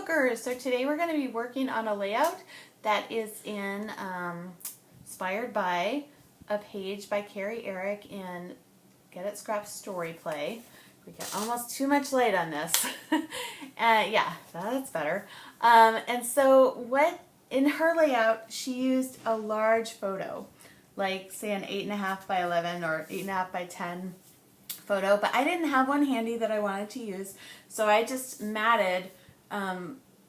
scrapbookers! So today we're going to be working on a layout that is inspired by a page by Carrie Eric in Get It Scrapped Story Play. We got almost too much light on this. Yeah, that's better. And so what in her layout, she used a large photo, like say an 8.5 by 11 or 8.5 by 10 photo, but I didn't have one handy that I wanted to use, so I just matted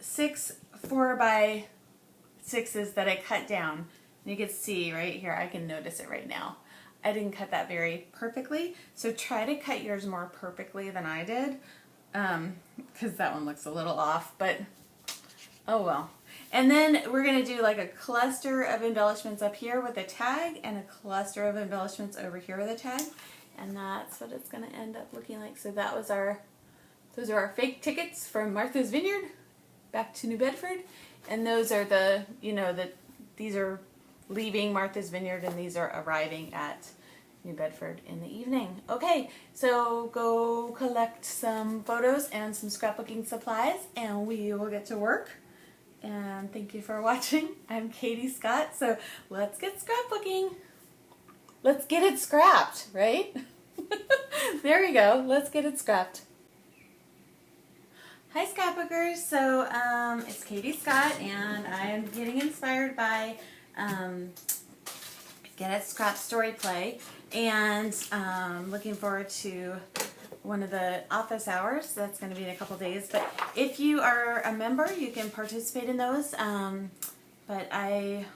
6 4 by 6s that I cut down. And you can see right here, I can notice it right now. I didn't cut that very perfectly, so try to cut yours more perfectly than I did, because that one looks a little off, but oh well. And then we're going to do like a cluster of embellishments up here with a tag and a cluster of embellishments over here with a tag. And that's what it's going to end up looking like. So that was those are our fake tickets from Martha's Vineyard back to New Bedford. And those are these are leaving Martha's Vineyard and these are arriving at New Bedford in the evening. Okay, so go collect some photos and some scrapbooking supplies and we will get to work. And thank you for watching. I'm Katie Scott, so let's get scrapbooking. Let's get it scrapped, right? There we go. Let's get it scrapped. Hi scrapbookers. So it's Katie Scott and I am getting inspired by Get It Scrapped Story Play and looking forward to one of the office hours. That's going to be in a couple days. But if you are a member, you can participate in those. But I'm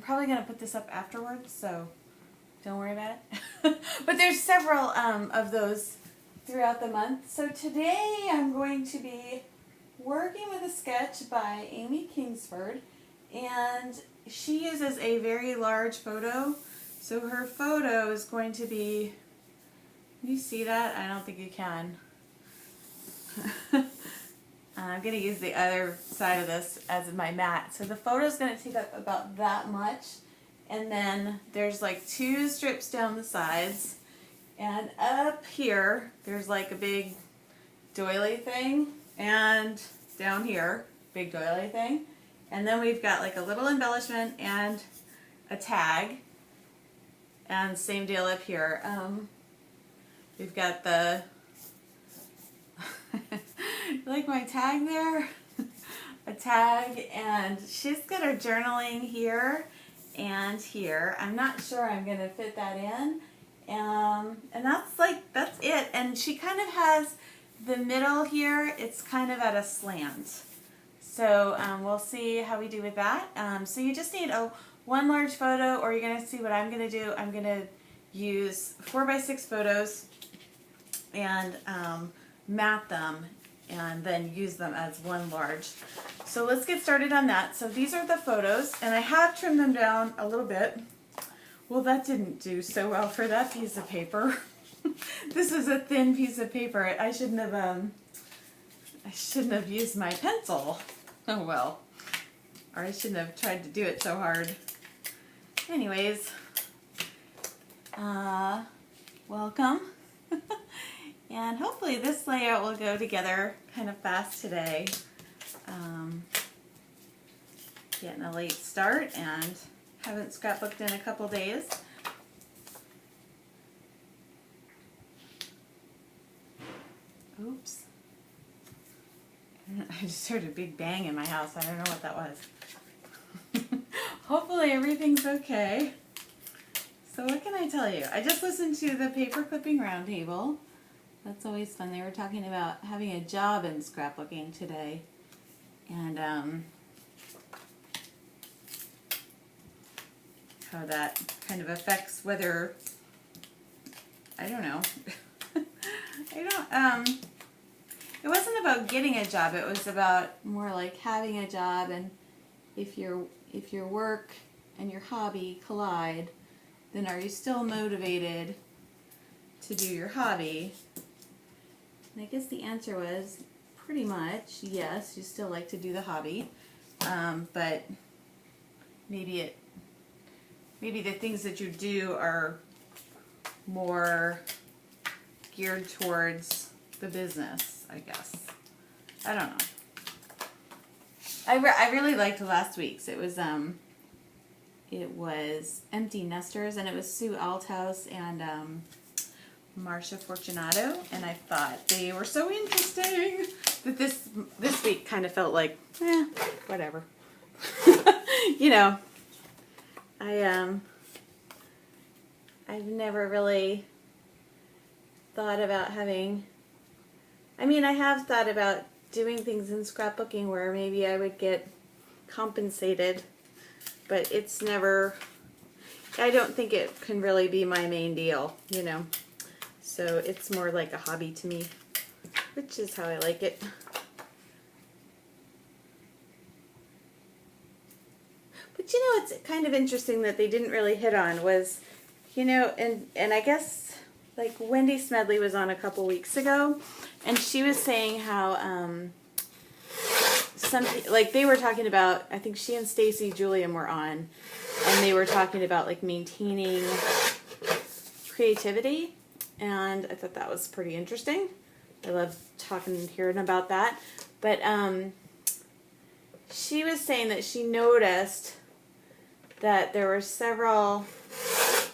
probably going to put this up afterwards, so don't worry about it. But there's several of those throughout the month. So today I'm going to be working with a sketch by Amy Kingsford, and she uses a very large photo. So her photo is going to be, can you see that? I don't think you can. I'm going to use the other side of this as my mat. So the photo is going to take up about that much. And then there's like 2 strips down the sides. And up here, there's like a big doily thing. And down here, big doily thing. And then we've got like a little embellishment and a tag. And same deal up here. We've got the, like my tag there? A tag, and she's got her journaling here and here. I'm not sure I'm going to fit that in. And that's it. And she kind of has the middle here, it's kind of at a slant. So we'll see how we do with that. So you just need one large photo, or you're going to see what I'm going to do. I'm going to use 4 by 6 photos and mat them and then use them as one large. So let's get started on that. So these are the photos, and I have trimmed them down a little bit. Well, that didn't do so well for that piece of paper. This is a thin piece of paper. I shouldn't have used my pencil. Oh well. Or I shouldn't have tried to do it so hard. Anyways, welcome. And hopefully this layout will go together kind of fast today. Getting a late start and haven't scrapbooked in a couple days. Oops. I just heard a big bang in my house. I don't know what that was. Hopefully everything's okay. So what can I tell you? I just listened to the paper clipping roundtable. That's always fun. They were talking about having a job in scrapbooking today. And how that kind of affects whether, I don't know. It wasn't about getting a job. It was about more like having a job, and if your work and your hobby collide, then are you still motivated to do your hobby? And I guess the answer was pretty much yes, you still like to do the hobby, but maybe the things that you do are more geared towards the business, I guess. I don't know. I really liked last week's. It was Empty Nesters, and it was Sue Althouse and Marcia Fortunato, and I thought they were so interesting that this week kind of felt like, whatever. You know, I've never really thought about having, I mean, I have thought about doing things in scrapbooking where maybe I would get compensated, but it's never, I don't think it can really be my main deal, you know. So it's more like a hobby to me, which is how I like it. But you know, it's kind of interesting that they didn't really hit on was, you know, and I guess like Wendy Smedley was on a couple weeks ago, and she was saying how something like they were talking about, I think she and Stacy Julian were on, and they were talking about like maintaining creativity, and I thought that was pretty interesting. I love talking and hearing about that. But she was saying that she noticed that there were several,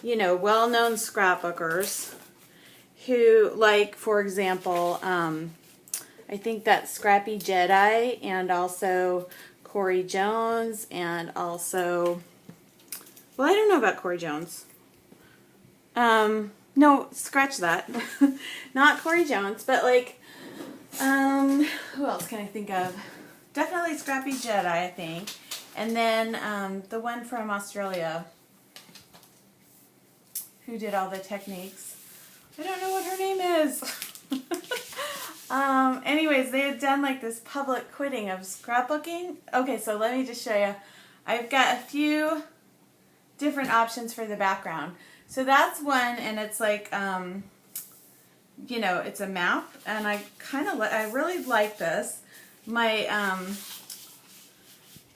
you know, well-known scrapbookers who, like, for example, I think that Scrappy Jedi, and also Corey Jones, and also, well, I don't know about Corey Jones. No, scratch that. Not Corey Jones, but like, who else can I think of? Definitely Scrappy Jedi, I think. And then the one from Australia who did all the techniques. I don't know what her name is. Anyways, they had done like this public quitting of scrapbooking. Okay, so let me just show you. I've got a few different options for the background. So that's one, and it's like, you know, it's a map, and I really like this. My,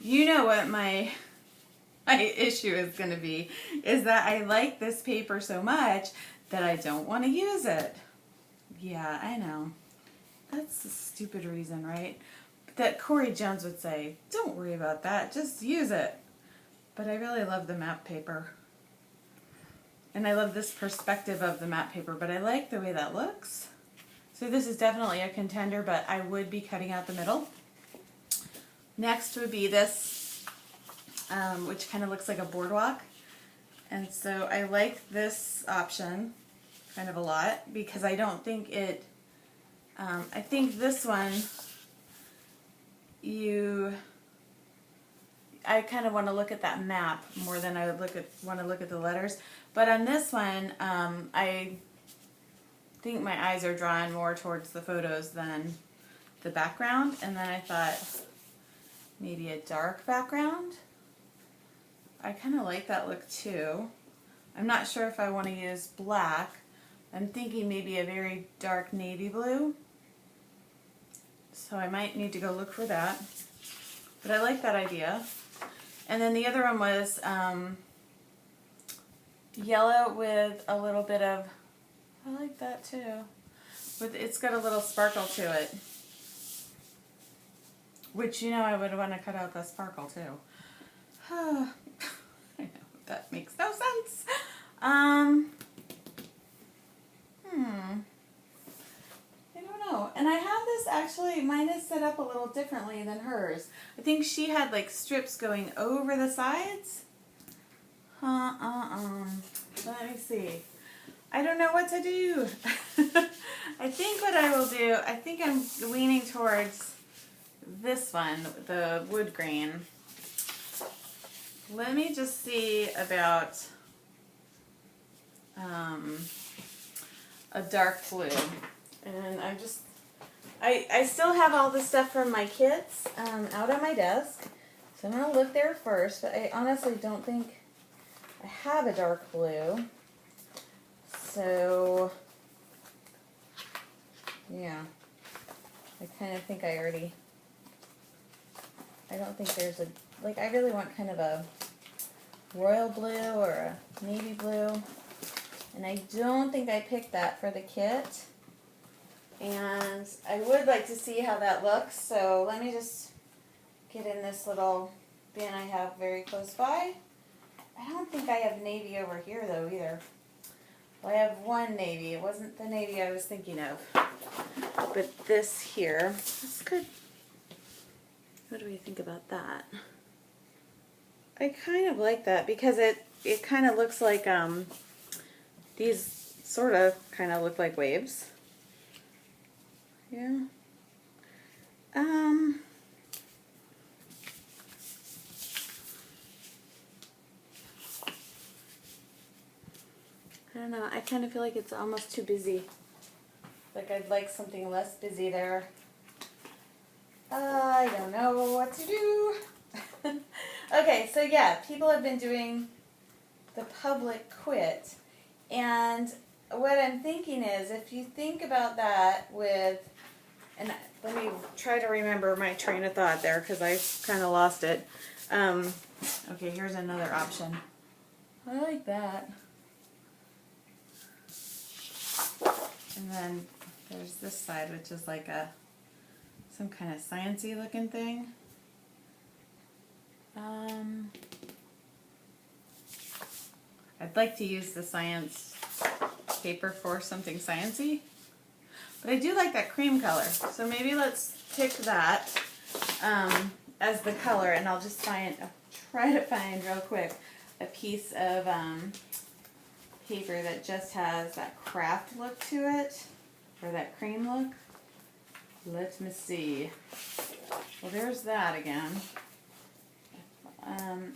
you know what my issue is going to be, is that I like this paper so much that I don't want to use it. Yeah, I know. That's a stupid reason, right? That Corey Jones would say, don't worry about that, just use it. But I really love the map paper. And I love this perspective of the map paper, but I like the way that looks. So this is definitely a contender, but I would be cutting out the middle. Next would be this, which kind of looks like a boardwalk. And so I like this option kind of a lot, because I don't think it, I think this one, I kind of want to look at that map more than I would want to look at the letters. But on this one, I think my eyes are drawn more towards the photos than the background. And then I thought maybe a dark background. I kind of like that look too. I'm not sure if I want to use black. I'm thinking maybe a very dark navy blue. So I might need to go look for that. But I like that idea. And then the other one was yellow with a little bit of, I like that too. It's got a little sparkle to it. Which, you know, I would want to cut out the sparkle too. I know, that makes no sense. I don't know. And I have this actually, mine is set up a little differently than hers. I think she had like strips going over the sides. Let me see. I don't know what to do. I think what I will do, I think I'm leaning towards this one, the wood grain. Let me just see about a dark blue. And I still have all the stuff from my kits out on my desk. So I'm going to look there first, but I honestly don't think I have a dark blue. So, yeah. I kind of think I don't think there's a, like, I really want kind of a royal blue or a navy blue. And I don't think I picked that for the kit. And I would like to see how that looks, so let me just get in this little bin I have very close by. I don't think I have navy over here though either. Well, I have one navy. It wasn't the navy I was thinking of. But this here, this could, what do we think about that? I kind of like that because it kind of looks like, these sort of kind of look like waves. Yeah. I don't know, I kind of feel like it's almost too busy. Like I'd like something less busy there. I don't know what to do. Okay, so yeah, people have been doing the public quit. And what I'm thinking is, if you think about that with, and let me try to remember my train of thought there because I kind of lost it. Okay, here's another option. I like that. And then there's this side, which is like some kind of sciencey looking thing. I'd like to use the science paper for something sciencey, but I do like that cream color. So maybe let's pick that as the color, and I'll just try to find real quick a piece of paper that just has that craft look to it, or that cream look. Let me see. Well, there's that again.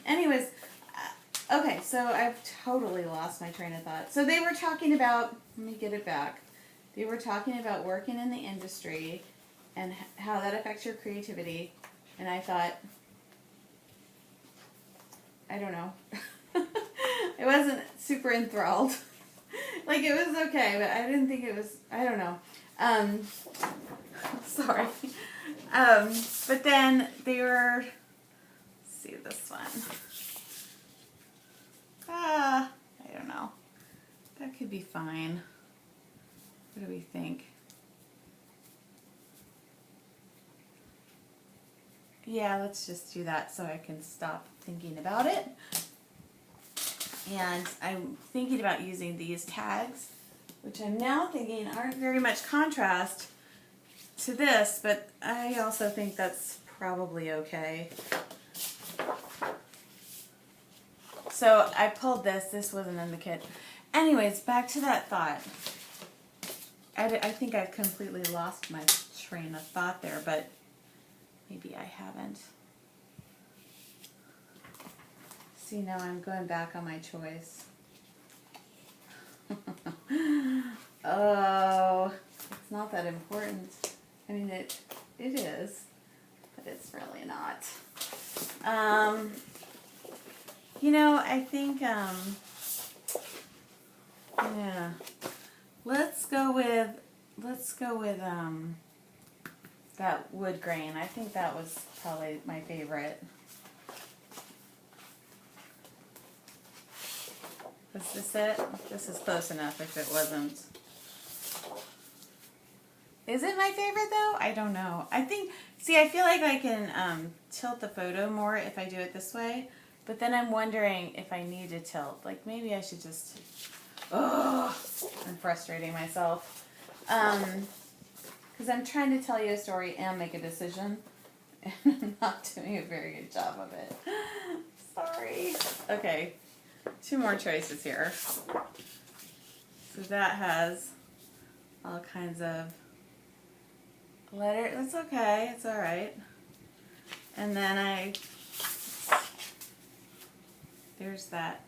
Anyways, okay, so I've totally lost my train of thought. So they were talking about, let me get it back. They were talking about working in the industry and how that affects your creativity. And I thought, I don't know. I wasn't super enthralled. Like, it was okay, but I didn't think it was, I don't know. Sorry. But then they were, let's see this one. I don't know. That could be fine. What do we think? Yeah, let's just do that so I can stop thinking about it. And I'm thinking about using these tags, which I'm now thinking aren't very much contrast to this, but I also think that's probably okay. So I pulled this. This wasn't in the kit. Anyways, back to that thought. I think I've completely lost my train of thought there, but maybe I haven't. See, now I'm going back on my choice. Oh, it's not that important. I mean, it is, but it's really not. You know, I think, yeah. Let's go with that wood grain. I think that was probably my favorite. Was this it? This is close enough if it wasn't. Is it my favorite though? I don't know. I think, see, I feel like I can tilt the photo more if I do it this way, but then I'm wondering if I need to tilt. Like maybe I should just, I'm frustrating myself. Because I'm trying to tell you a story and make a decision, and I'm not doing a very good job of it. Sorry. Okay, 2 more choices here. So that has all kinds of letters. It's okay. It's all right. And then there's that.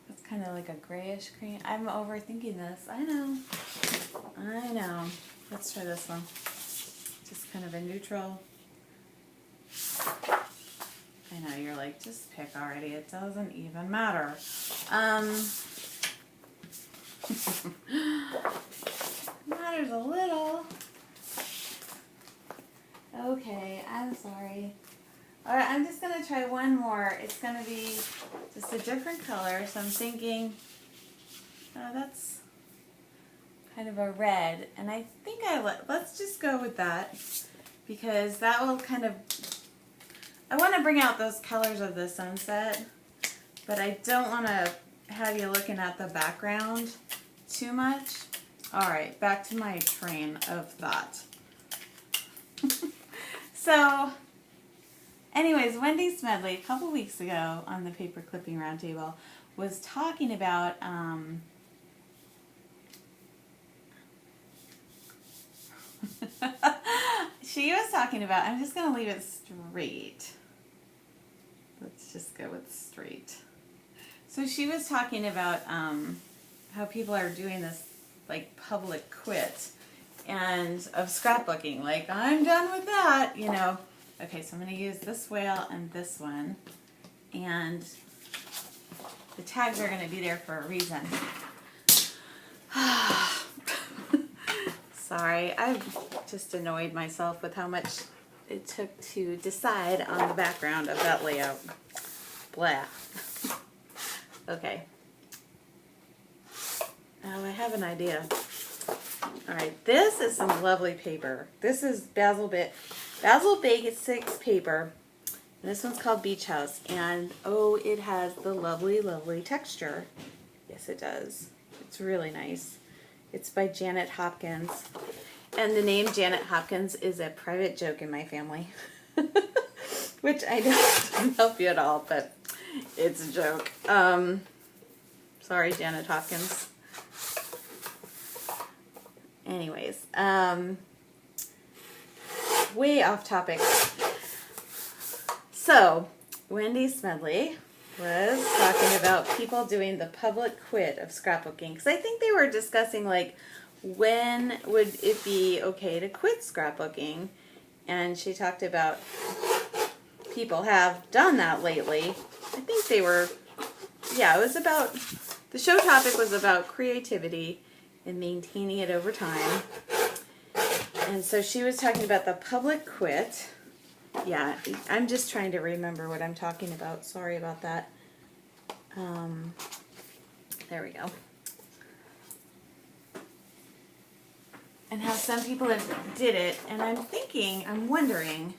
It's kind of like a grayish cream. I'm overthinking this. I know. Let's try this one. Just kind of a neutral. I know, you're like, just pick already. It doesn't even matter. Matters a little. Okay, I'm sorry. Alright, I'm just going to try one more. It's going to be just a different color. So I'm thinking, that's kind of a red. And I think let's just go with that. Because that will kind of I want to bring out those colors of the sunset, but I don't want to have you looking at the background too much. All right, back to my train of thought. So, anyways, Wendy Smedley, a couple weeks ago on the Paper Clipping Roundtable, was talking about she was talking about, I'm just going to leave it straight. Let's just go with straight. So she was talking about how people are doing this like public quit and of scrapbooking. Like, I'm done with that, you know. Okay, so I'm going to use this whale and this one. And the tags are going to be there for a reason. Sorry, I've just annoyed myself with how much it took to decide on the background of that layout. Blah. Okay. Now I have an idea. Alright, this is some lovely paper. This is Basil Basics paper. And this one's called Beach House. And oh, it has the lovely, lovely texture. Yes, it does. It's really nice. It's by Janet Hopkins. And the name Janet Hopkins is a private joke in my family. Which I don't help you at all, but it's a joke. Sorry, Janet Hopkins. Anyways, way off topic. So, Wendy Smedley was talking about people doing the public quit of scrapbooking. Because I think they were discussing, like, when would it be okay to quit scrapbooking? And she talked about people have done that lately. I think they were, yeah, it was about, the show topic was about creativity and maintaining it over time. And so she was talking about the public quit. Yeah, I'm just trying to remember what I'm talking about. Sorry about that. There we go. And how some people have did it, and I'm wondering,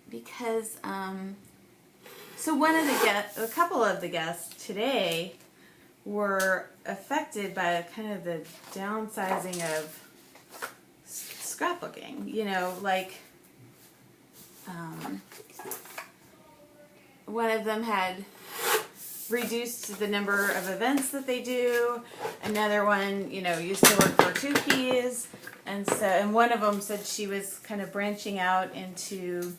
because so a couple of the guests today were affected by kind of the downsizing of scrapbooking. You know, like one of them had reduced the number of events that they do. Another one, you know, used to work for 2Ps, and one of them said she was kind of branching out into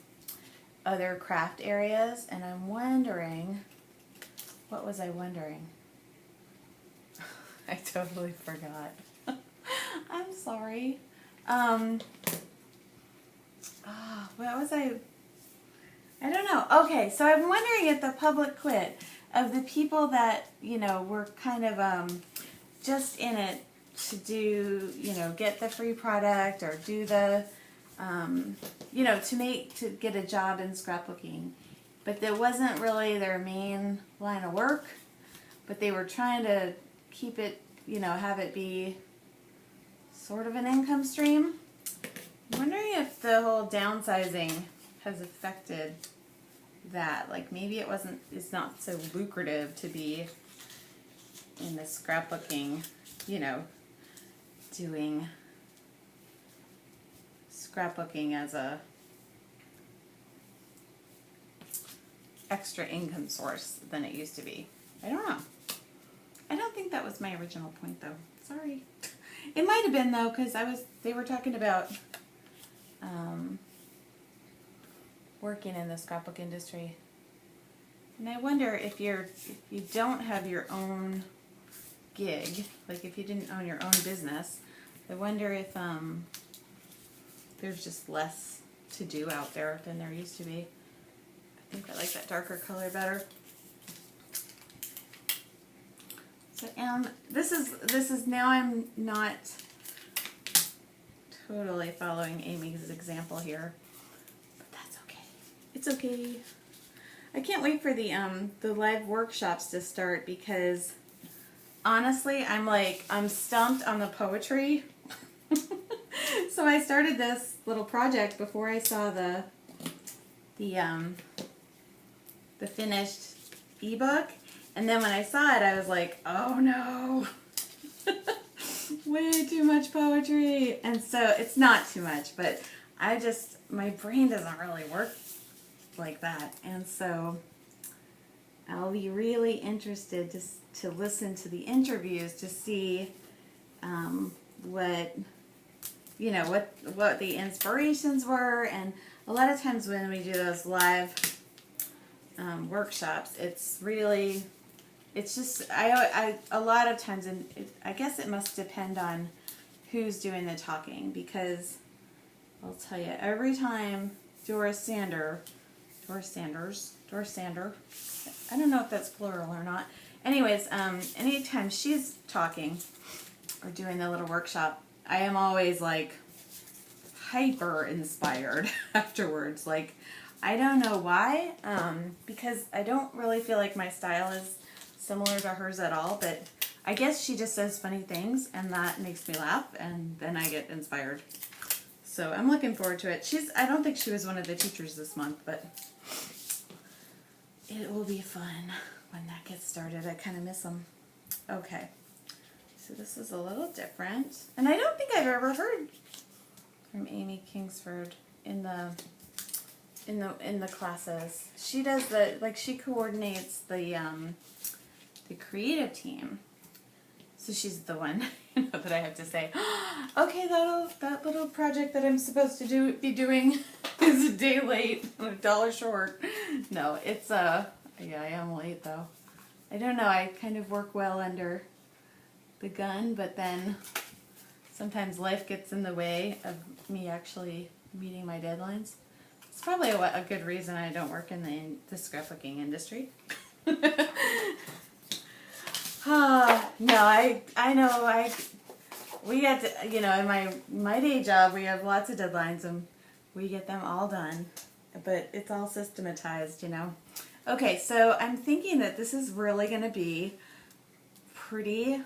other craft areas. And I'm wondering, what was I wondering? I totally forgot. I'm sorry. What was I don't know. Okay, so I'm wondering if the public quit of the people that, you know, were kind of just in it to do, you know, get the free product or do the, you know, to get a job in scrapbooking. But that wasn't really their main line of work, but they were trying to keep it, you know, have it be sort of an income stream. I'm wondering if the whole downsizing has affected that. Like, maybe it's not so lucrative to be in the scrapbooking, you know, doing scrapbooking as a extra income source than it used to be. I don't know. I don't think that was my original point, though. Sorry. It might have been, though, because they were talking about working in the scrapbook industry. And I wonder if you don't have your own gig, like if you didn't own your own business, I wonder if there's just less to do out there than there used to be. I think I like that darker color better. So, this is now I'm not totally following Amy's example here, but that's okay. It's okay. I can't wait for the live workshops to start, because honestly, I'm stumped on the poetry. So I started this little project before I saw the the finished ebook, and then when I saw it, I was like, oh no, way too much poetry. And so it's not too much, but my brain doesn't really work like that, and so I'll be really interested to listen to the interviews to see what the inspirations were. And a lot of times when we do those live workshops, it's just a lot of times, and I guess it must depend on who's doing the talking, because I'll tell you, every time Doris Sander, I don't know if that's plural or not. Anyways, anytime she's talking or doing the little workshop, I am always like hyper inspired afterwards. Like, I don't know why, because I don't really feel like my style is similar to hers at all, but I guess she just says funny things and that makes me laugh, and then I get inspired. So I'm looking forward to it. I don't think she was one of the teachers this month, but it will be fun when that gets started. I kind of miss them. Okay, so this is a little different, and I don't think I've ever heard from Amy Kingsford in the classes. She does she coordinates the creative team. So she's the one that I have to say, okay, that little project that I'm supposed to be doing is a day late, $1 short. No, it's yeah, I am late though. I don't know, I kind of work well under the gun, but then sometimes life gets in the way of me actually meeting my deadlines. It's probably a good reason I don't work in the scrapbooking industry. No, I know, we get to, in my day job, we have lots of deadlines and we get them all done, but it's all systematized, Okay, so I'm thinking that this is really going to be pretty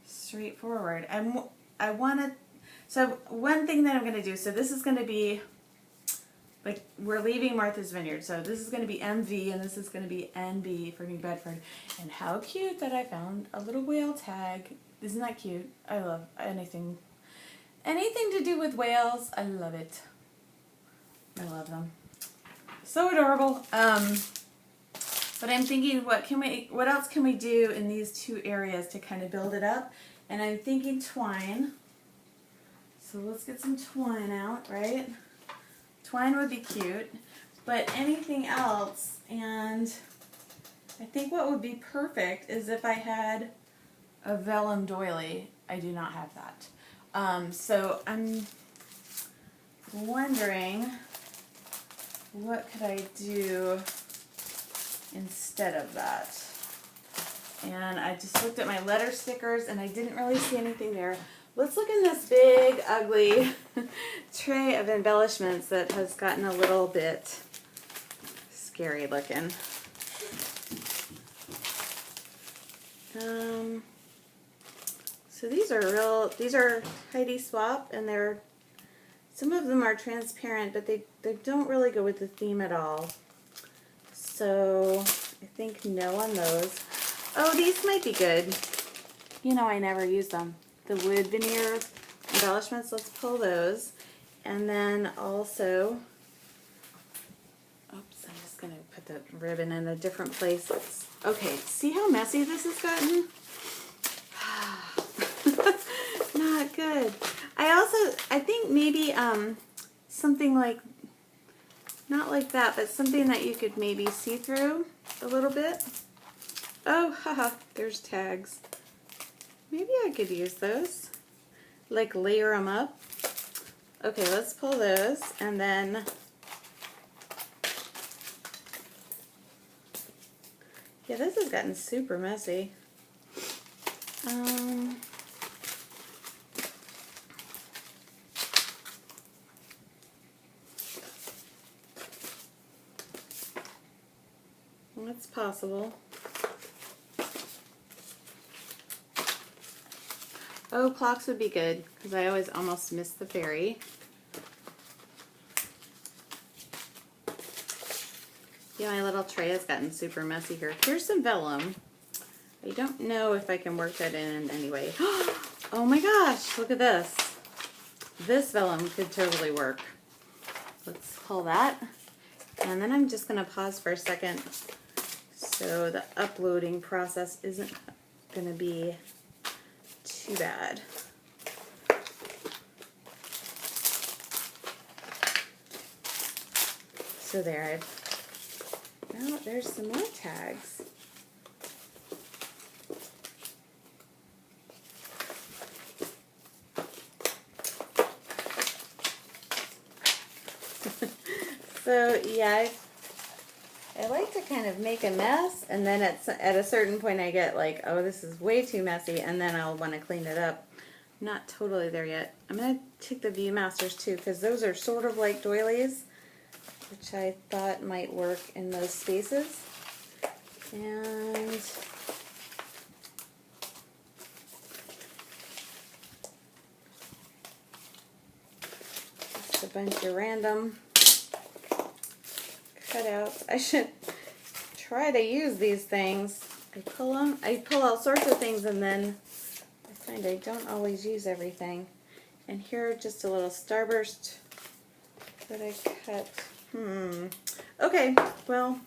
straightforward. So one thing that I'm going to do, so this is going to be, like, we're leaving Martha's Vineyard, so this is going to be MV and this is going to be NB for New Bedford. And how cute that I found a little whale tag. Isn't that cute? I love anything to do with whales. I love it. I love them. So adorable. But I'm thinking, what else can we do in these two areas to kind of build it up? And I'm thinking twine. So let's get some twine out, right? Twine would be cute, but anything else, and I think what would be perfect is if I had a vellum doily. I do not have that. So I'm wondering, what could I do instead of that? And I just looked at my letter stickers and I didn't really see anything there. Let's look in this big, ugly tray of embellishments that has gotten a little bit scary looking. So these are Heidi Swap, and some of them are transparent, but they don't really go with the theme at all. So I think no on those. Oh, these might be good. I never use them. The wood veneer embellishments, let's pull those. And then also, oops, I'm just going to put the ribbon in a different place. Okay, see how messy this has gotten? Not good. I think maybe something like, not like that, but something that you could maybe see through a little bit. Oh, haha, there's tags. Maybe I could use those, like layer them up. Okay, let's pull those, and then yeah, this has gotten super messy. That's possible. Oh, clocks would be good, because I always almost miss the ferry. Yeah, my little tray has gotten super messy here. Here's some vellum. I don't know if I can work that in any way. Oh my gosh, look at this. This vellum could totally work. Let's pull that. And then I'm just going to pause for a second so the uploading process isn't going to be too bad. So there, now there's some more tags. So yeah, I like to kind of make a mess, and then at a certain point I get like, oh, this is way too messy, and then I'll want to clean it up. I'm not totally there yet. I'm going to take the Viewmasters too, because those are sort of like doilies, which I thought might work in those spaces. And just a bunch of random cutouts. I should try to use these things. I pull all sorts of things, and then I find I don't always use everything. And here, just a little starburst that I cut. Okay, well,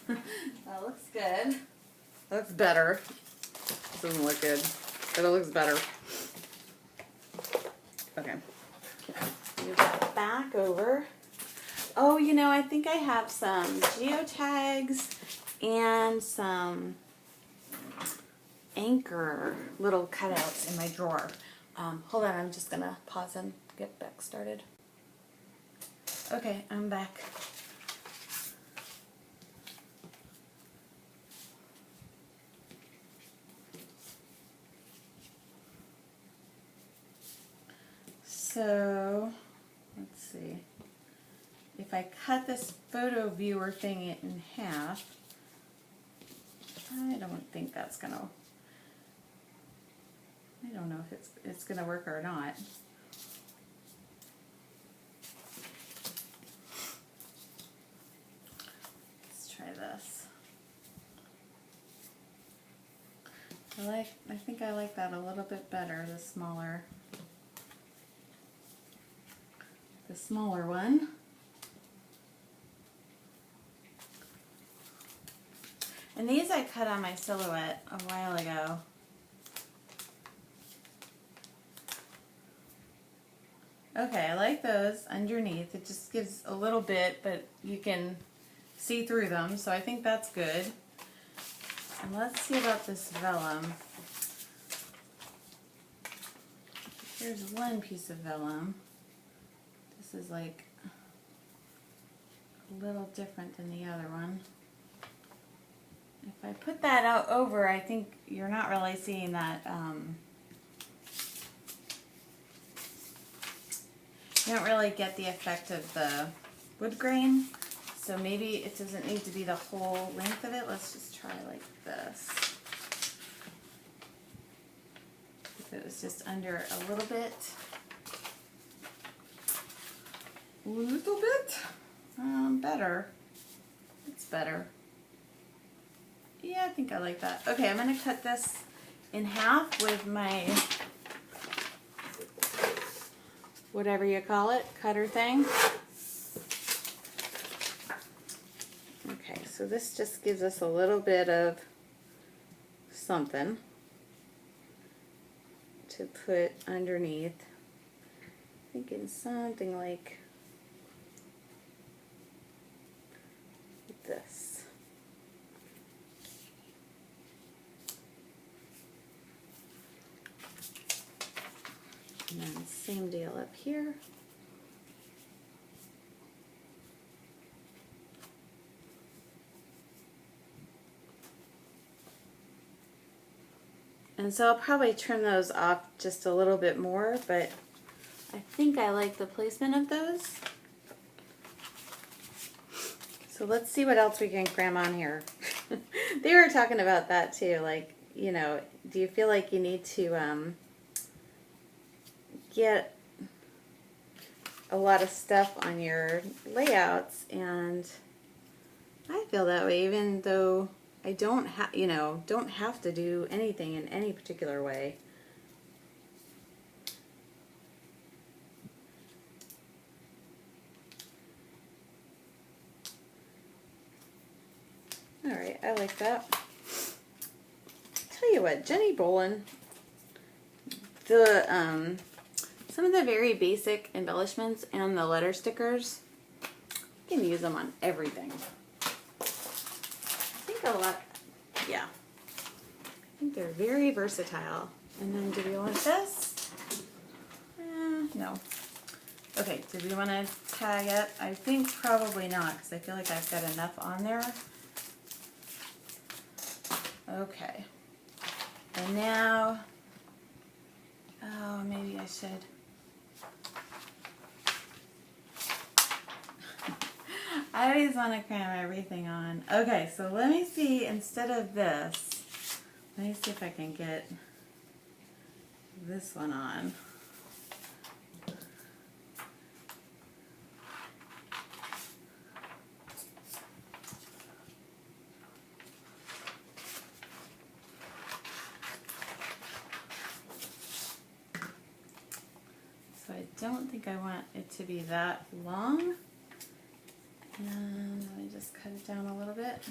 that looks good. That looks better. This doesn't look good, but it looks better. Okay. Move that back over. Oh, you know, I think I have some geotags and some anchor little cutouts in my drawer. Hold on, I'm just going to pause and get back started. Okay, I'm back. So, let's see. If I cut this photo viewer thing in half, I don't think that's gonna, I don't know if it's gonna work or not. Let's try this. I think I like that a little bit better, the smaller one. And these I cut on my silhouette a while ago. Okay, I like those underneath. It just gives a little bit, but you can see through them, so I think that's good. And let's see about this vellum. Here's one piece of vellum. This is like a little different than the other one. If I put that out over, I think you're not really seeing that, you don't really get the effect of the wood grain, so maybe it doesn't need to be the whole length of it. Let's just try like this. If it was just under a little bit. Better. It's better. Yeah, I think I like that. Okay, I'm going to cut this in half with my, whatever you call it, cutter thing. Okay, so this just gives us a little bit of something to put underneath. Thinking something like this. And then same deal up here. And so I'll probably trim those off just a little bit more, but I think I like the placement of those. So let's see what else we can cram on here. They were talking about that too, like, you know, do you feel like you need to get a lot of stuff on your layouts? And I feel that way, even though I don't don't have to do anything in any particular way. All right, I like that. Tell you what, Jenny Bolin, some of the very basic embellishments and the letter stickers, you can use them on everything. I think a lot, yeah. I think they're very versatile. And then do we want this? No. Okay, do we want to tag it? I think probably not, because I feel like I've got enough on there. Okay. And now, oh, maybe I should. I always want to cram everything on. Okay, so let me see, instead of this, let me see if I can get this one on. So I don't think I want it to be that long. And let me just cut it down a little bit.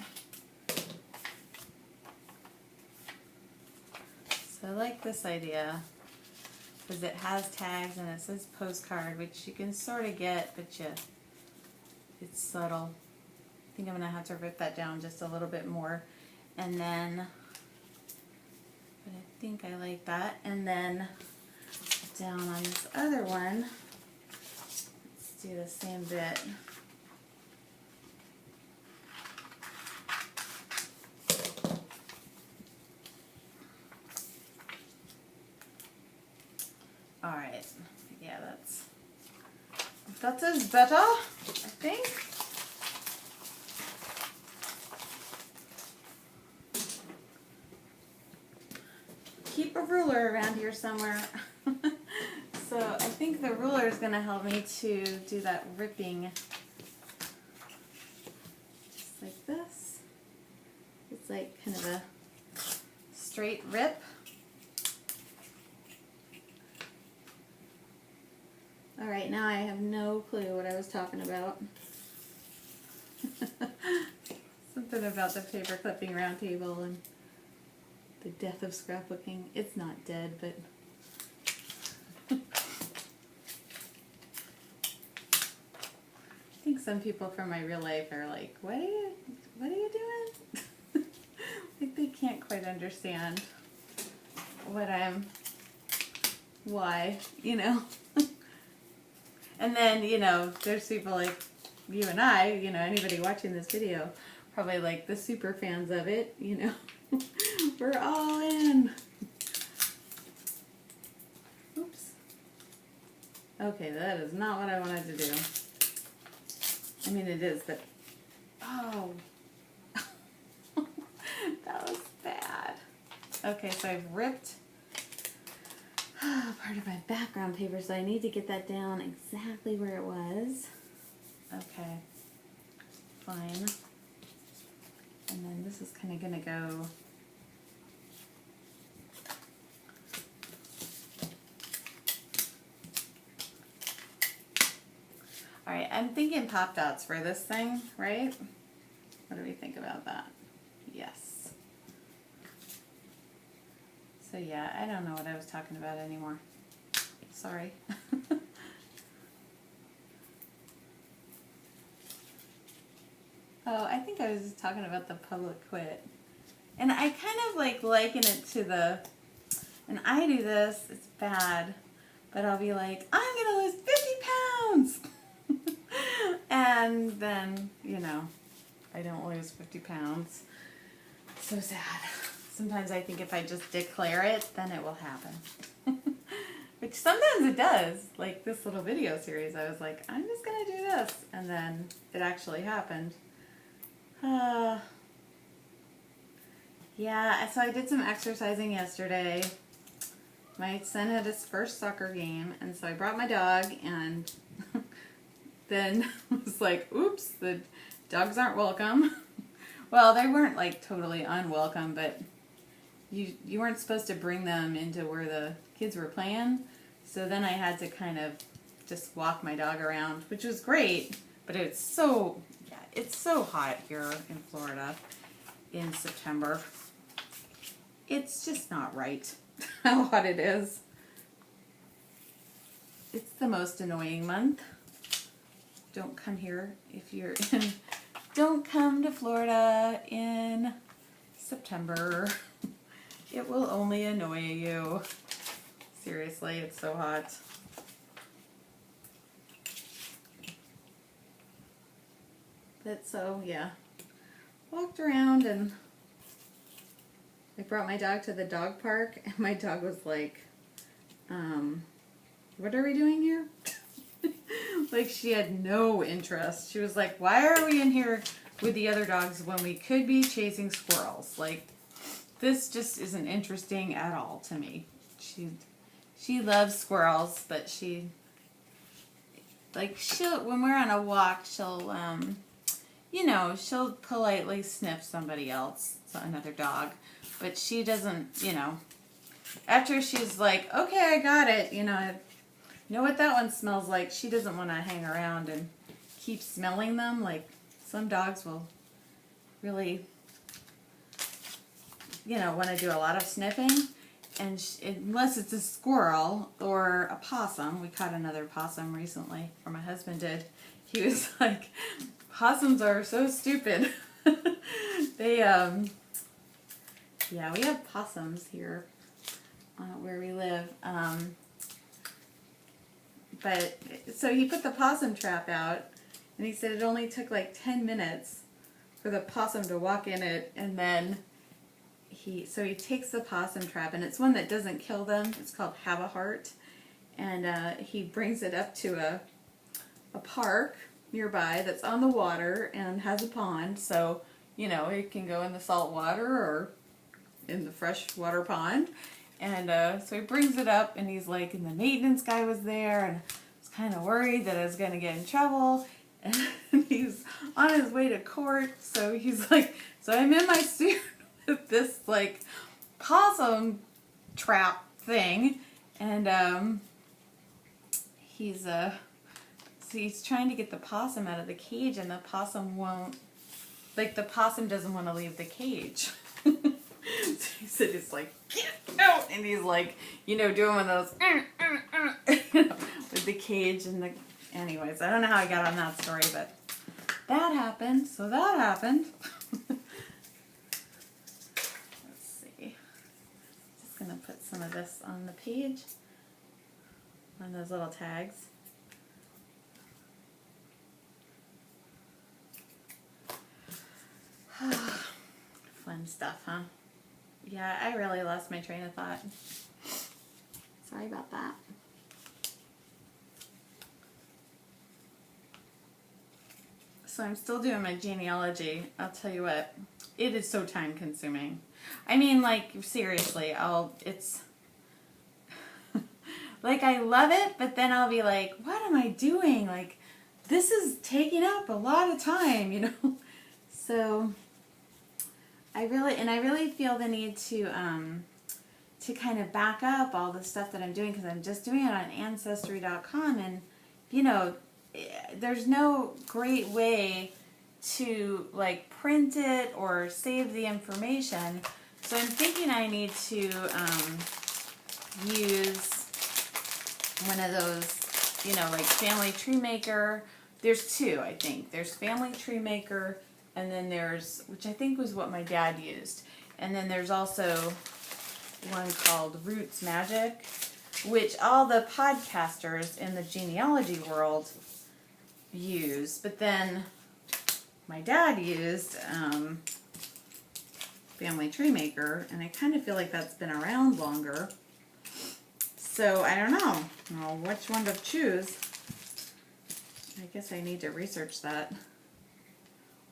So I like this idea because it has tags and it says postcard, which you can sort of get, but it's subtle. I think I'm going to have to rip that down just a little bit more. And then, but I think I like that. And then down on this other one, let's do the same bit. All right, yeah, that is better, I think. Keep a ruler around here somewhere. So I think the ruler is going to help me to do that ripping. Just like this. It's like kind of a straight rip. All right, now I have no clue what I was talking about. Something about the paper clipping round table and the death of scrapbooking. It's not dead, but I think some people from my real life are like, what are you doing? Like they can't quite understand why, you know. And then, you know, there's people like you and I, you know, anybody watching this video, probably like the super fans of it, you know. We're all in. Oops. Okay, that is not what I wanted to do. I mean, it is, but, oh. That was bad. Okay, so I've ripped part of my background paper, so I need to get that down exactly where it was. Okay, fine. And then this is kind of going to go all right, I'm thinking pop dots for this thing, right? What do we think about that? Yes. So yeah, I don't know what I was talking about anymore. Sorry. Oh, I think I was talking about the public quit. And I kind of like liken it to the, and I do this, it's bad, but I'll be like, I'm going to lose 50 pounds. And then, you know, I don't lose 50 pounds. So sad. Sometimes I think if I just declare it, then it will happen. Which sometimes it does. Like this little video series, I was like, I'm just going to do this. And then it actually happened. Yeah, so I did some exercising yesterday. My son had his first soccer game, and so I brought my dog, and then was like, oops, the dogs aren't welcome. Well, they weren't like totally unwelcome, but you weren't supposed to bring them into where the kids were playing. So then I had to kind of just walk my dog around, which was great, but it's so hot here in Florida in September. It's just not right how hot it is. It's the most annoying month. Don't come here if you're in, don't come to Florida in September. It will only annoy you. Seriously, it's so hot. But so, yeah. Walked around and I brought my dog to the dog park and my dog was like, what are we doing here? Like she had no interest. She was like, why are we in here with the other dogs when we could be chasing squirrels? Like, this just isn't interesting at all to me. She loves squirrels, but she'll, when we're on a walk, she'll, she'll politely sniff somebody else, another dog. But she doesn't, after she's like, okay, I got it, I know what that one smells like. She doesn't want to hang around and keep smelling them. Like, some dogs will really, want to do a lot of sniffing. And unless it's a squirrel or a possum, we caught another possum recently, or my husband did. He was like, possums are so stupid. They, yeah, we have possums here where we live. But, so he put the possum trap out, and he said it only took like 10 minutes for the possum to walk in it, and then he takes the possum trap, and it's one that doesn't kill them. It's called Have a Heart, and he brings it up to a park nearby that's on the water and has a pond, so, it can go in the salt water or in the fresh water pond. And so he brings it up, and he's like, and the maintenance guy was there, and I was kind of worried that I was going to get in trouble, and he's on his way to court, so he's like, so I'm in my suit with this, like, possum trap thing, and he's trying to get the possum out of the cage, and the possum won't, the possum doesn't want to leave the cage. So he said, it's like, get out! And he's like, doing one of those, with the cage and the, anyways, I don't know how I got on that story, but that happened, so that happened. Let's see. Just gonna put some of this on the page, on those little tags. Fun stuff, huh? Yeah, I really lost my train of thought. Sorry about that. So I'm still doing my genealogy. I'll tell you what, it is so time consuming. I mean, seriously, it's, I love it, but then I'll be like, what am I doing? This is taking up a lot of time, So I really feel the need to kind of back up all the stuff that I'm doing, because I'm just doing it on Ancestry.com, and there's no great way to print it or save the information. So I'm thinking I need to use one of those, Family Tree Maker. There's two, I think. There's Family Tree Maker, and then there's, which I think was what my dad used. And then there's also one called Roots Magic, which all the podcasters in the genealogy world use. But then my dad used Family Tree Maker, and I kind of feel like that's been around longer. So I don't know which one to choose. I guess I need to research that.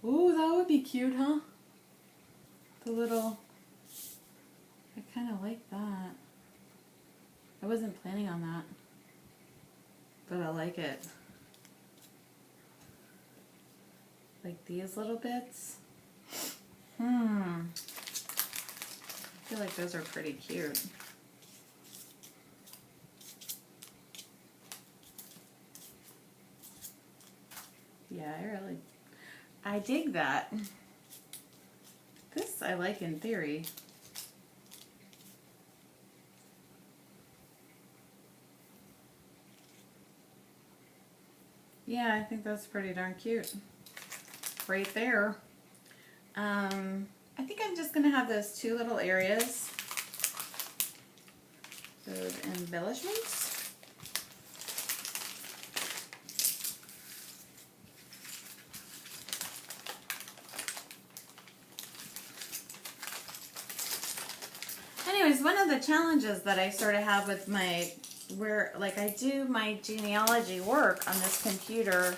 Ooh, that would be cute, huh? The little, I kind of like that. I wasn't planning on that, but I like it. like these little bits. I feel like those are pretty cute. Yeah, I dig that. This I like in theory. Yeah, I think that's pretty darn cute. Right there. I think I'm just going to have those two little areas, those embellishments. Anyways, one of the challenges that I sort of have with my, like I do my genealogy work on this computer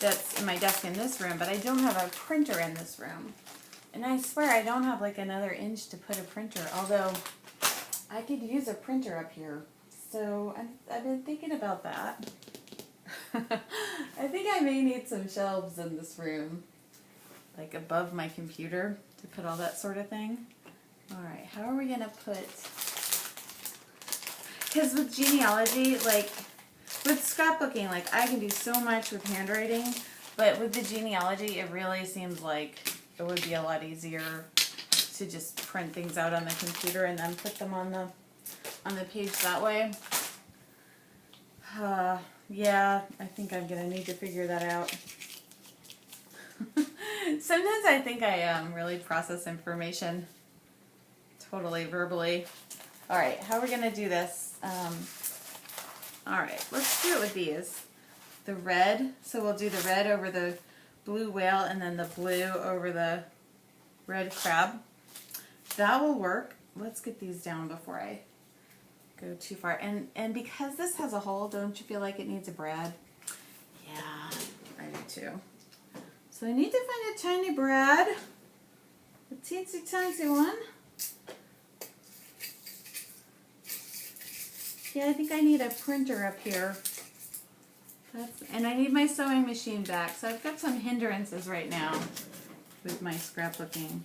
that's in my desk in this room, but I don't have a printer in this room. And I swear I don't have like another inch to put a printer, although I could use a printer up here. So I've been thinking about that. I think I may need some shelves in this room, like above my computer to put all that sort of thing. All right, how are we going to put, because with genealogy, like with scrapbooking, like I can do so much with handwriting, but with the genealogy, it really seems like it would be a lot easier to just print things out on the computer and then put them on the page that way. Yeah, I think I'm gonna need to figure that out. Sometimes I think I really process information totally verbally. All right, how are we gonna do this? All right, let's do it with these. The red, so we'll do the red over the blue whale and then the blue over the red crab. That will work. Let's get these down before I go too far. And because this has a hole, don't you feel like it needs a brad? Yeah, I do too. So I need to find a tiny brad, a teensy tiny one. Yeah, I think I need a printer up here. And I need my sewing machine back. So I've got some hindrances right now with my scrapbooking.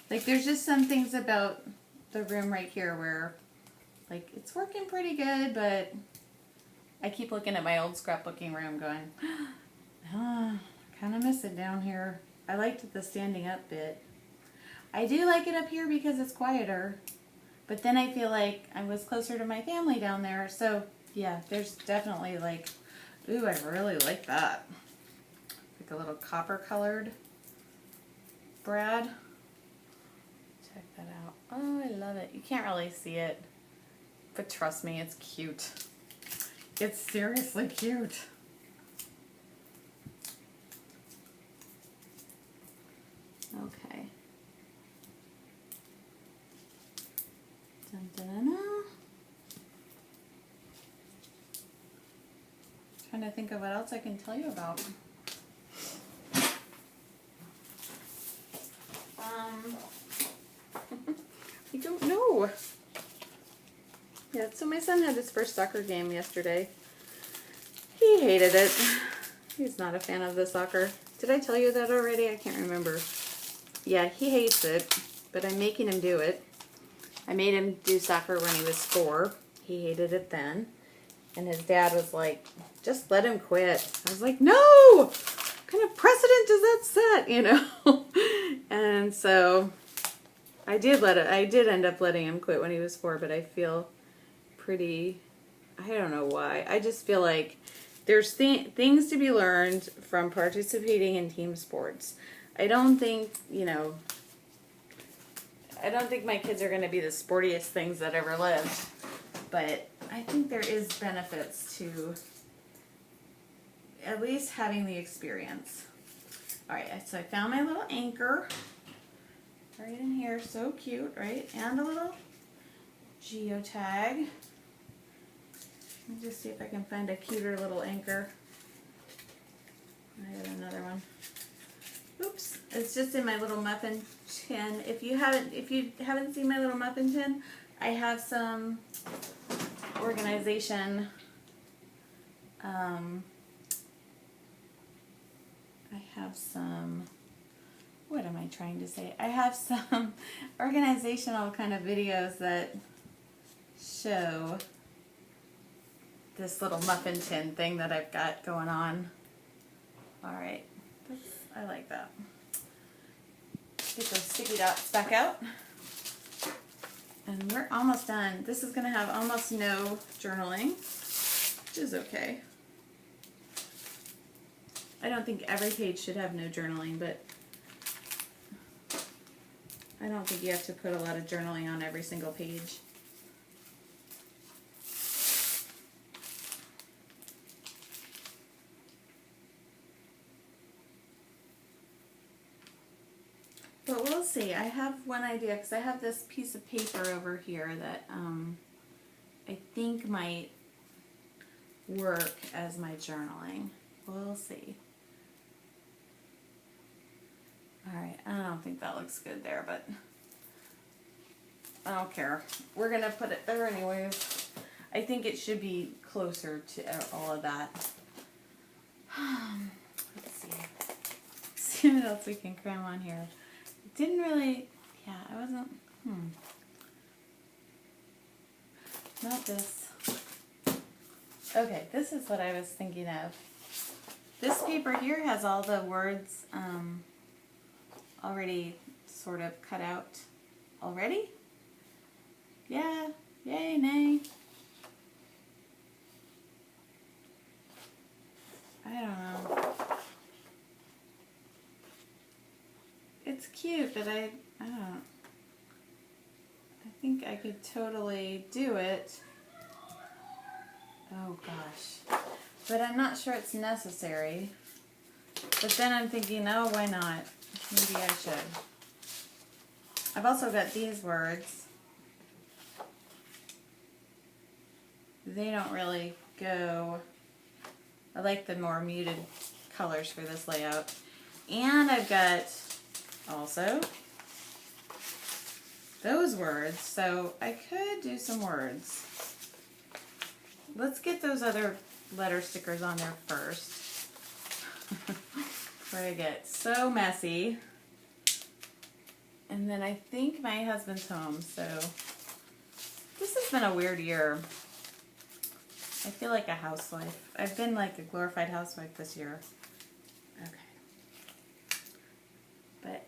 Like there's just some things about the room right here where like it's working pretty good, but I keep looking at my old scrapbooking room going, I kind of miss it down here. I liked the standing up bit. I do like it up here because it's quieter. But then I feel like I was closer to my family down there. So, yeah, there's definitely like, ooh, I really like that. Like a little copper colored brad. Check that out. Oh, I love it. You can't really see it. But trust me, it's cute. It's seriously cute. Okay. Dun, dun, dun, dun. Trying to think of what else I can tell you about. I don't know. Yeah, so my son had his first soccer game yesterday. He hated it. He's not a fan of the soccer. Did I tell you that already? I can't remember. Yeah, he hates it, but I'm making him do it. I made him do soccer when he was 4. He hated it then. And his dad was like, just let him quit. I was like, no! What kind of precedent does that set, you know? And so I did end up letting him quit when he was 4, but I feel pretty, I don't know why. I just feel like there's things to be learned from participating in team sports. I don't think, you know, I don't think my kids are going to be the sportiest things that ever lived, but I think there is benefits to at least having the experience. All right, so I found my little anchor right in here. So cute, right? And a little geotag. Let me just see if I can find a cuter little anchor. I got another one. Oops, it's just in my little muffin tin. If you haven't seen my little muffin tin, I have some organization I have some, what am I trying to say? I have some organizational kind of videos that show this little muffin tin thing that I've got going on. Alright, I like that. Get those sticky dots back out. And we're almost done. This is going to have almost no journaling, which is okay. I don't think every page should have no journaling, but I don't think you have to put a lot of journaling on every single page. But we'll see. I have one idea because I have this piece of paper over here that I think might work as my journaling. We'll see. Alright, I don't think that looks good there, but I don't care. We're going to put it there anyways. I think it should be closer to all of that. Let's see. Let's see what else we can cram on here. Didn't really, yeah, I wasn't, not this. Okay, this is what I was thinking of. This paper here has all the words already sort of cut out already. Yeah, yay, nay. I don't know. It's cute, but I don't. I think I could totally do it. Oh gosh. But I'm not sure it's necessary. But then I'm thinking, oh, why not? Maybe I should. I've also got these words. They don't really go. I like the more muted colors for this layout. And I've got also those words, so I could do some words. Let's get those other letter stickers on there first before I get so messy. And then I think my husband's home, so this has been a weird year. I feel like a housewife. I've been like a glorified housewife this year. Okay. But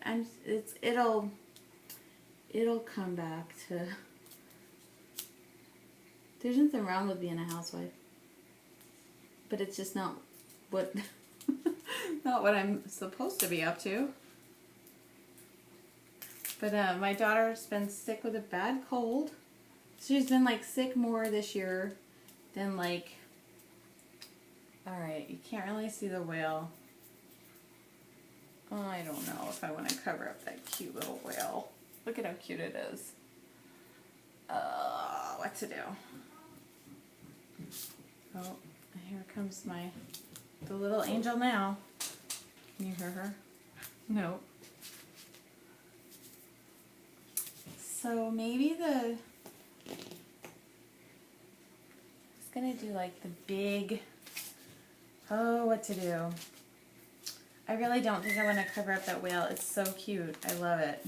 it'll come back to. There's nothing wrong with being a housewife, but it's just not what not what I'm supposed to be up to. But my daughter's been sick with a bad cold. She's been like sick more this year than like. All right, you can't really see the whale. Oh, I don't know if I want to cover up that cute little whale. Look at how cute it is. What to do? Oh, here comes the little angel now. Can you hear her? No. So maybe I was gonna do like the big, what to do? I really don't think I want to cover up that whale. It's so cute. I love it.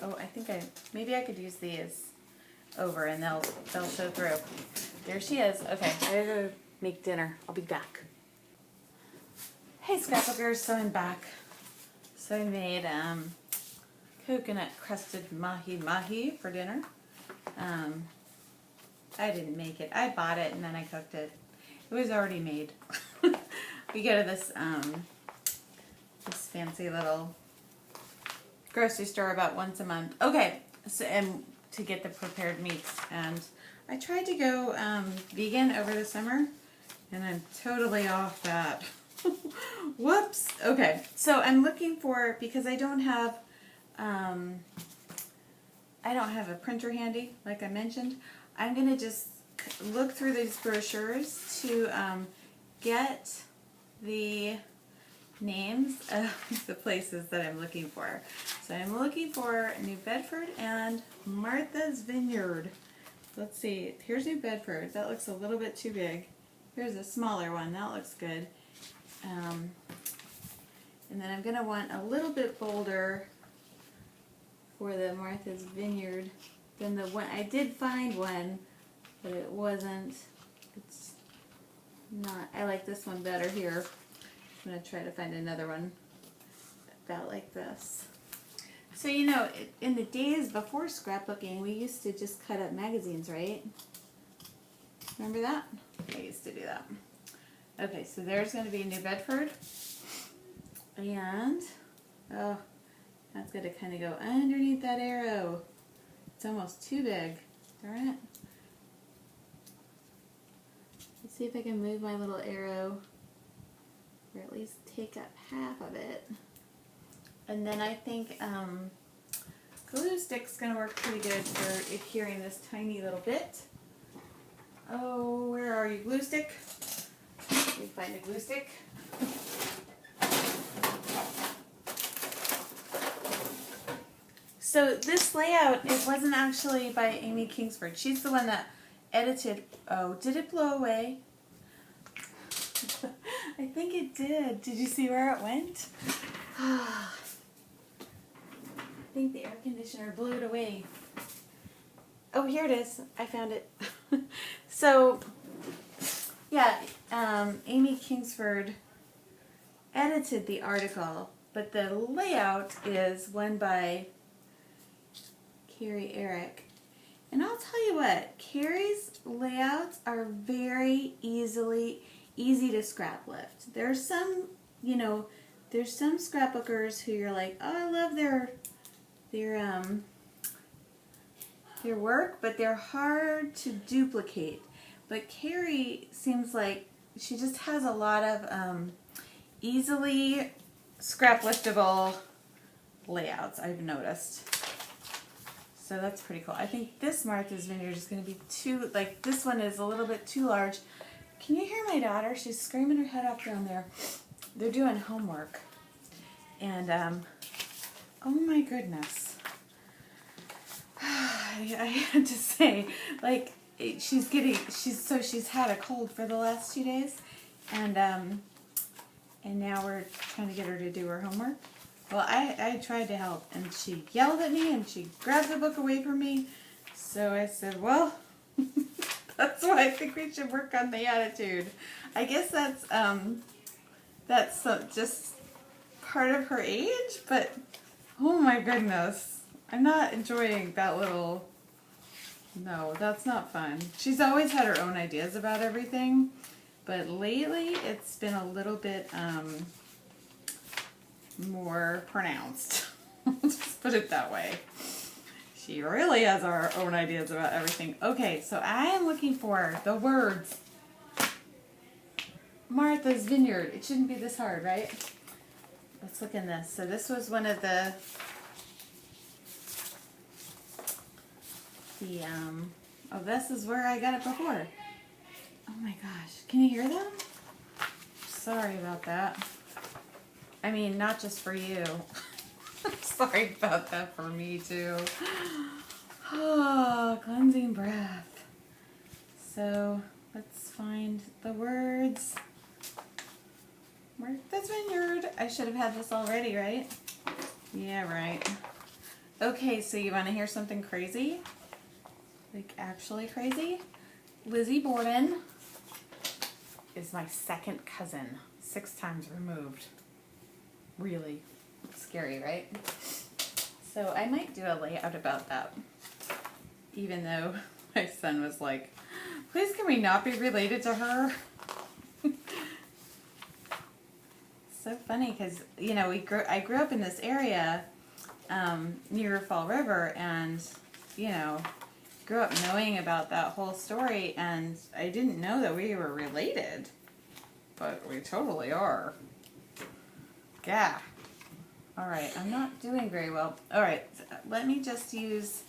Oh, I think maybe I could use these over and they'll show through. There she is. Okay, I gotta go make dinner. I'll be back. Hey, scrapbookers, so I'm back. So I made coconut crusted mahi for dinner. I didn't make it. I bought it and then I cooked it. It was already made. We go to this fancy little grocery store about once a month. Okay, so and to get the prepared meats, and I tried to go vegan over the summer, and I'm totally off that. Whoops. Okay, so I'm looking for, because I don't have a printer handy, like I mentioned. I'm gonna just look through these brochures to get the names of the places that I'm looking for. So I'm looking for New Bedford and Martha's Vineyard. Let's see. Here's New Bedford. That looks a little bit too big. Here's a smaller one. That looks good. And then I'm going to want a little bit bolder for the Martha's Vineyard than the one. I did find one, but it wasn't. It's not. I like this one better here. I'm going to try to find another one about like this. So, you know, in the days before scrapbooking, we used to just cut up magazines, right? Remember that? I used to do that. Okay, so there's going to be New Bedford. And, oh, that's going to kind of go underneath that arrow. It's almost too big. Darn it. Let's see if I can move my little arrow, or at least take up half of it. And then I think glue stick's going to work pretty good for adhering this tiny little bit. Oh, where are you, glue stick? Let me find a glue stick. So this layout, it wasn't actually by Amy Kingsford. She's the one that edited. Oh, did it blow away? I think it did. Did you see where it went? I think the air conditioner blew it away. Oh, here it is. I found it. So, yeah, Amy Kingsford edited the article, but the layout is one by Carrie Eric. And I'll tell you what, Carrie's layouts are very easy to scrap lift. There's some, you know, there's some scrapbookers who you're like, oh, I love their work, but they're hard to duplicate. But Carrie seems like she just has a lot of easily scrap liftable layouts, I've noticed. So that's pretty cool. I think this Martha's Vineyard is going to be too, like this one is a little bit too large. Can you hear my daughter? She's screaming her head off down there. They're doing homework. And, oh my goodness. I had to say, like, she's had a cold for the last 2 days. And now we're trying to get her to do her homework. Well, I tried to help, and she yelled at me, and she grabbed the book away from me. So I said, well, that's why I think we should work on the attitude. I guess that's just part of her age, but oh my goodness. I'm not enjoying that little, no, that's not fun. She's always had her own ideas about everything, but lately it's been a little bit, more pronounced. Just put it that way. She really has her own ideas about everything. Okay, so I am looking for the words Martha's Vineyard. It shouldn't be this hard, right? Let's look in this. So this was one of the oh, this is where I got it before. Oh my gosh. Can you hear them? Sorry about that. I mean, not just for you. Sorry about that for me too. Oh, cleansing breath. So let's find the words. Martha's Vineyard. I should have had this already, right? Yeah, right. Okay, so you want to hear something crazy? Like actually crazy? Lizzie Borden is my second cousin, 6 times removed. Really scary, right? So I might do a layout about that, even though my son was like, please can we not be related to her? So funny because, you know, I grew up in this area near Fall River, and, you know, grew up knowing about that whole story, and I didn't know that we were related, but we totally are. Yeah. Alright, I'm not doing very well. Alright, let me just use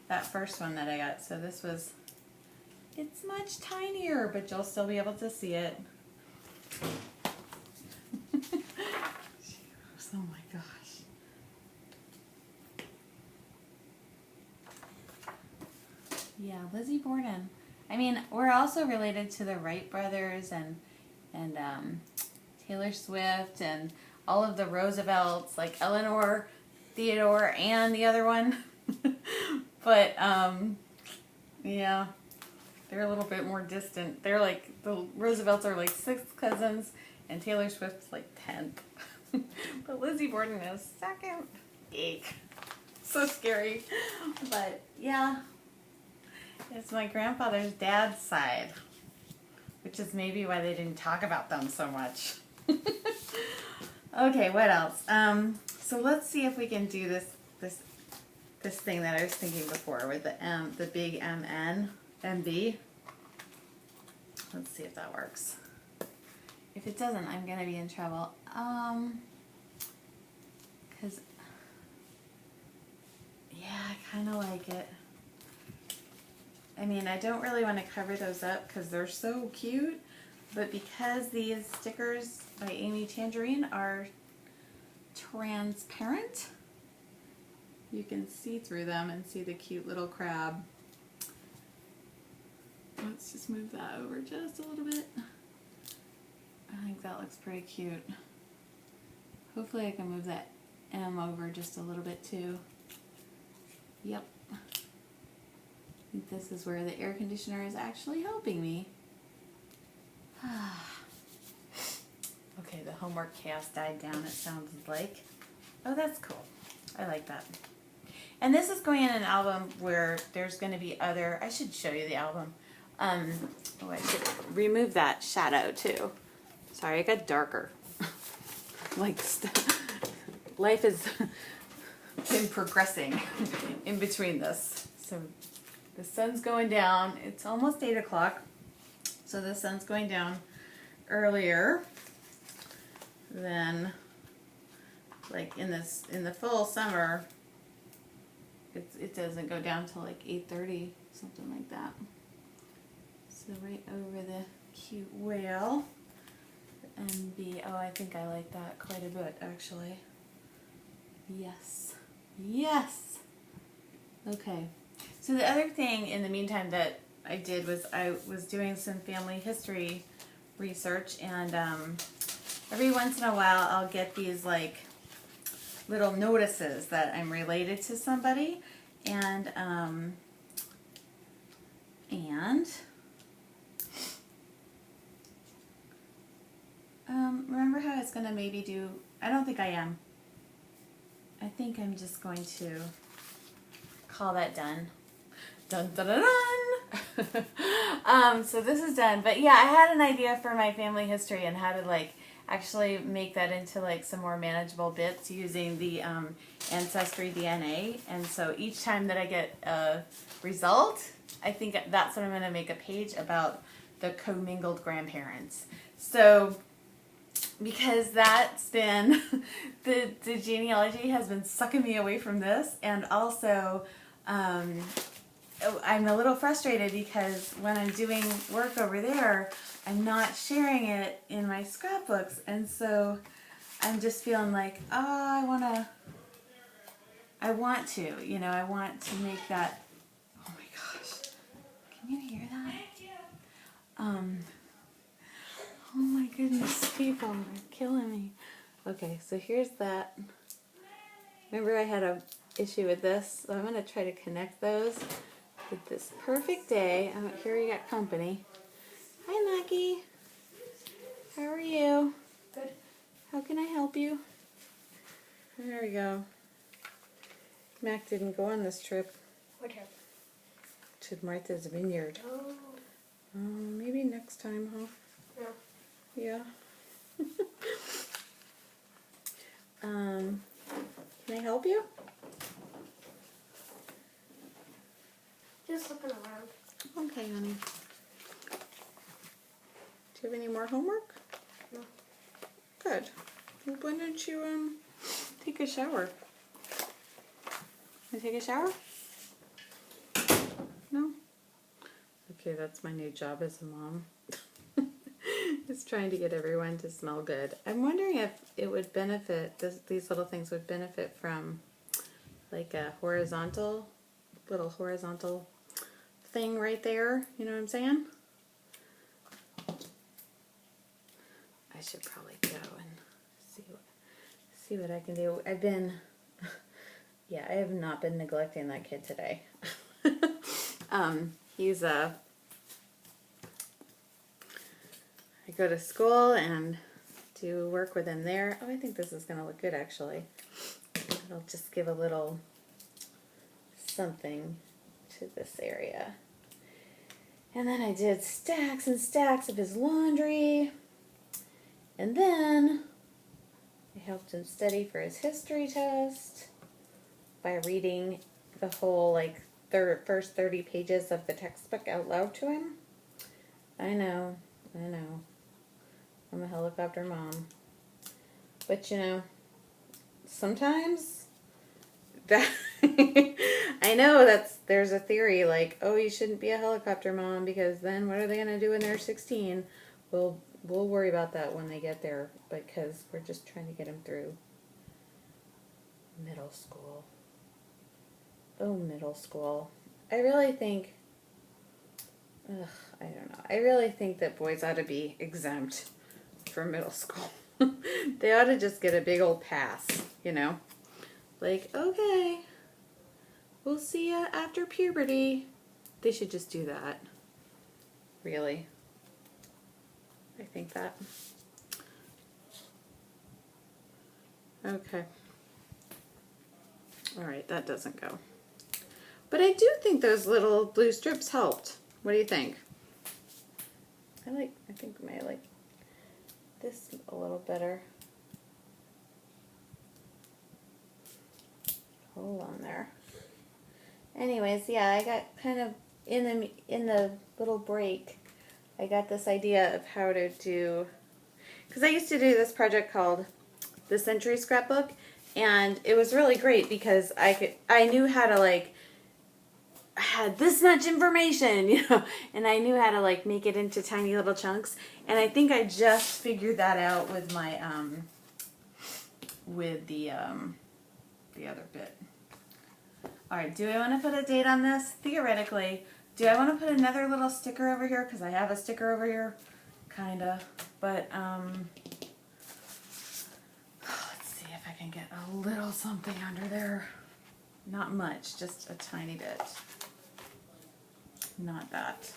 that first one that I got. So this was, it's much tinier, but you'll still be able to see it. Oh my gosh. Yeah, Lizzie Borden. I mean, we're also related to the Wright brothers and Taylor Swift and all of the Roosevelts, like Eleanor, Theodore, and the other one. But, yeah, they're a little bit more distant. They're like, the Roosevelts are like 6th cousins, and Taylor Swift's like 10th. But Lizzie Borden is 2nd. Eek. So scary. But, yeah, it's my grandfather's dad's side, which is maybe why they didn't talk about them so much. Okay, what else? So let's see if we can do this thing that I was thinking before with the big MB. Let's see if that works. If it doesn't, I'm gonna be in trouble. Cause yeah, I kind of like it. I mean, I don't really want to cover those up because they're so cute, but because these stickers by Amy Tangerine are transparent, you can see through them and see the cute little crab. Let's just move that over just a little bit. I think that looks pretty cute. Hopefully I can move that M over just a little bit too. Yep. I think this is where the air conditioner is actually helping me. Okay, the homework chaos died down, it sounds like. Oh, that's cool. I like that. And this is going in an album where there's going to be other... I should show you the album. Oh, I should remove that shadow too. Sorry, it got darker. Like, life has been progressing in between this. So the sun's going down. It's almost 8 o'clock. So the sun's going down earlier than, like, in the full summer. It doesn't go down till like 8:30, something like that. So right over the cute whale. MB. Oh, I think I like that quite a bit, actually. Yes. Yes! Okay. So the other thing in the meantime that I did was I was doing some family history research, and every once in a while I'll get these like little notices that I'm related to somebody, and remember how I was going to maybe do, I don't think I am. I think I'm just going to call that done. Dun dun dun dun! So this is done, but yeah, I had an idea for my family history and how to like actually make that into like some more manageable bits using the Ancestry DNA. And so each time that I get a result, I think that's what I'm going to make a page about, the commingled grandparents. So because that's been, the genealogy has been sucking me away from this, and also I'm a little frustrated because when I'm doing work over there, I'm not sharing it in my scrapbooks, and so I'm just feeling like, oh, I want to, you know, I want to make that, oh my gosh, can you hear that? Oh my goodness, people are killing me. Okay, so here's that. Remember I had a issue with this, so I'm going to try to connect those with this perfect day. Oh, here we got company. Hi, Mackie. How are you? Good. How can I help you? There we go. Mac didn't go on this trip What happened? to Martha's Vineyard. Oh, Maybe next time, huh? no. Yeah. Can I help you? Just looking around. Okay, honey. Do you have any more homework? No. Good. Well, why don't you take a shower? Want to take a shower? No? Okay, that's my new job as a mom. Just trying to get everyone to smell good. I'm wondering if it would benefit, these little things would benefit from like a little horizontal thing right there. You know what I'm saying? I should probably go and see what I can do. I've been, yeah, I have not been neglecting that kid today. He's I go to school and do work with him there. Oh, I think this is going to look good, actually. It'll just give a little something to this area. And then I did stacks and stacks of his laundry. And then I helped him study for his history test by reading the whole, like, first 30 pages of the textbook out loud to him. I know. I'm a helicopter mom. But, you know, sometimes that I know there's a theory like, oh, you shouldn't be a helicopter mom because then what are they going to do when they're 16? We'll worry about that when they get there, because we're just trying to get them through middle school. Oh, middle school. I really think, I don't know. I really think that boys ought to be exempt from middle school. They ought to just get a big old pass, you know? Like, okay, we'll see you after puberty. They should just do that. Really. I think that. Okay. Alright, that doesn't go. But I do think those little blue strips helped. What do you think? I think I might like this a little better. Hold on there. Anyways, yeah, I got kind of in the little break, I got this idea of how to do, because I used to do this project called the Century Scrapbook, and it was really great because I knew how to, like, I had this much information, you know, and I knew how to, like, make it into tiny little chunks. And I think I just figured that out with my with the other bit. All right, do I want to put a date on this? Theoretically, do I want to put another little sticker over here? Because I have a sticker over here, kinda. But let's see if I can get a little something under there. Not much, just a tiny bit. Not that.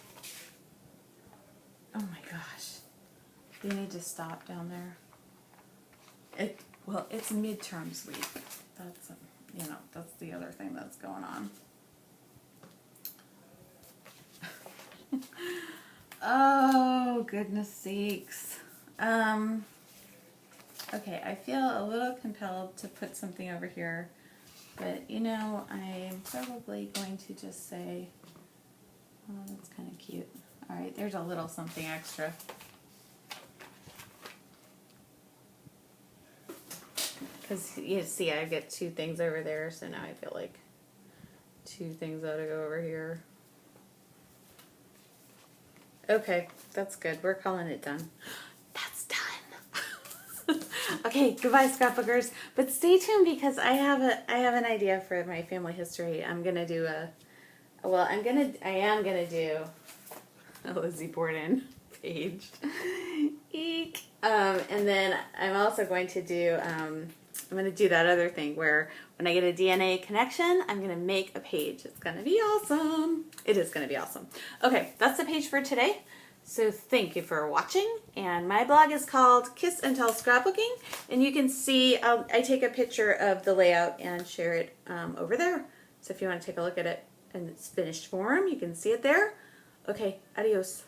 Oh my gosh. You need to stop down there. Well, it's midterms week. That's, you know, that's the other thing that's going on. Oh, goodness sakes. Okay, I feel a little compelled to put something over here, but, you know, I'm probably going to just say, oh, that's kind of cute. All right, there's a little something extra. Because, you see, I get two things over there, so now I feel like two things ought to go over here. Okay, that's good. We're calling it done. That's done. Okay, goodbye, scrapbookers. But stay tuned because I have an idea for my family history. I'm gonna do I am gonna do a Lizzie Borden page. Eek. And then I'm also going to do I'm going to do that other thing where when I get a DNA connection, I'm going to make a page. It's going to be awesome. It is going to be awesome. Okay, that's the page for today. So thank you for watching. And my blog is called Kiss and Tell Scrapbooking. And you can see, I take a picture of the layout and share it over there. So if you want to take a look at it in its finished form, you can see it there. Okay, adios.